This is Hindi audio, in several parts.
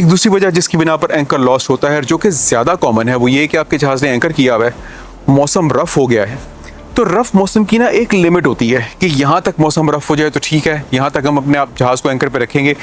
एक दूसरी वजह जिसकी बिना पर एंकर लॉस होता है, जो कि ज़्यादा कॉमन है, वो ये कि आपके जहाज़ ने एंकर किया हुआ है, मौसम रफ़ हो गया है। तो रफ़ मौसम की ना एक लिमिट होती है कि यहाँ तक मौसम रफ़ हो जाए तो ठीक है, यहाँ तक हम अपने आप जहाज़ को एंकर पे रखेंगे।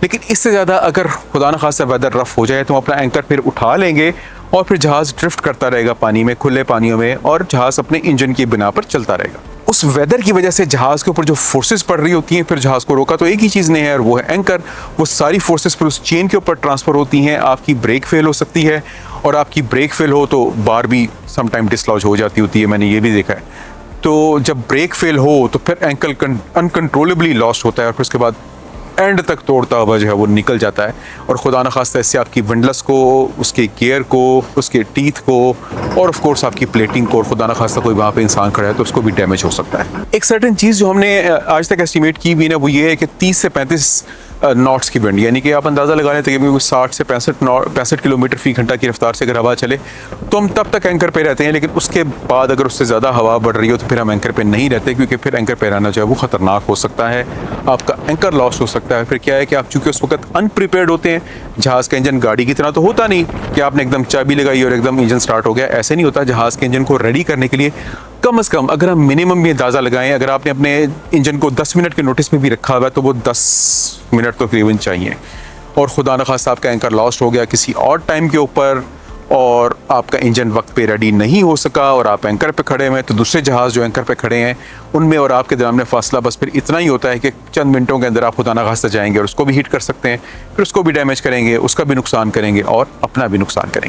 लेकिन इससे ज़्यादा अगर खुदा न खास्ता वेदर रफ़ हो जाए तो हम अपना एंकर फिर उठा लेंगे और फिर जहाज़ ड्रिफ्ट करता रहेगा पानी में, खुले पानियों में, और जहाज़ अपने इंजन की बिना पर चलता रहेगा। उस वेदर की वजह से जहाज़ के ऊपर जो फोर्सेस पड़ रही होती हैं, फिर जहाज़ को रोका तो एक ही चीज़ ने है, और वो है एंकर। वो सारी फोर्सेस फिर उस चेन के ऊपर ट्रांसफ़र होती हैं। आपकी ब्रेक फेल हो सकती है, और आपकी ब्रेक फेल हो तो बार भी समटाइम डिसलॉज हो जाती होती है, मैंने ये भी देखा है। तो जब ब्रेक फेल हो तो फिर एंकल अनकंट्रोलेबली लॉस्ट होता है, और फिर उसके बाद एंड तक तोड़ता हुआ जो है वो निकल जाता है। और खुदा न खास्ता इससे आपकी विंडलेस को, उसके गियर को, उसके टीथ को, और ऑफ कोर्स आपकी प्लेटिंग को, और खुदा न खास्ता कोई वहाँ पे इंसान खड़ा है तो उसको भी डैमेज हो सकता है। एक सर्टेन चीज़ जो हमने आज तक एस्टिमेट की भी ना, वो ये है कि 30 से 35 नॉट्स की विंड, यानी कि आप अंदाज़ा लगा लें तकरीबन 60 से 65 किलोमीटर फ़ी घंटा की रफ्तार से अगर हवा चले तो हम तब तक एंकर पे रहते हैं। लेकिन उसके बाद अगर उससे ज़्यादा हवा बढ़ रही हो तो फिर हम एंकर पे नहीं रहते, क्योंकि फिर एंकर पे रहना जो है वो ख़तरनाक हो सकता है, आपका एंकर लॉस हो सकता है। फिर क्या है कि आप चूँकि उस वक्त अनप्रिपेयर्ड होते हैं, जहाज़ का इंजन गाड़ी की तरह तो होता नहीं कि आपने एकदम चाबी लगाई और एकदम इंजन स्टार्ट हो गया, ऐसे नहीं होता। जहाज़ के इंजन को रेडी करने के लिए कम से कम अगर हम मिनिमम भी अंदाज़ा लगाएं, अगर आपने अपने इंजन को 10 मिनट के नोटिस में भी रखा हुआ है तो वो 10 मिनट तो तकरीबन चाहिए। और खुदा न खास्ता आपका एंकर लॉस्ट हो गया किसी और टाइम के ऊपर, और आपका इंजन वक्त पे रेडी नहीं हो सका, और आप एंकर पे खड़े हुए, तो दूसरे जहाज़ जो एंकर पे खड़े हैं उनमें और आपके दरमियान फासला बस फिर इतना ही होता है कि चंद मिनटों के अंदर आप खुदा न खास्ता जाएंगे और उसको भी हिट कर सकते हैं, फिर उसको भी डैमेज करेंगे, उसका भी नुकसान करेंगे और अपना भी नुकसान करेंगे।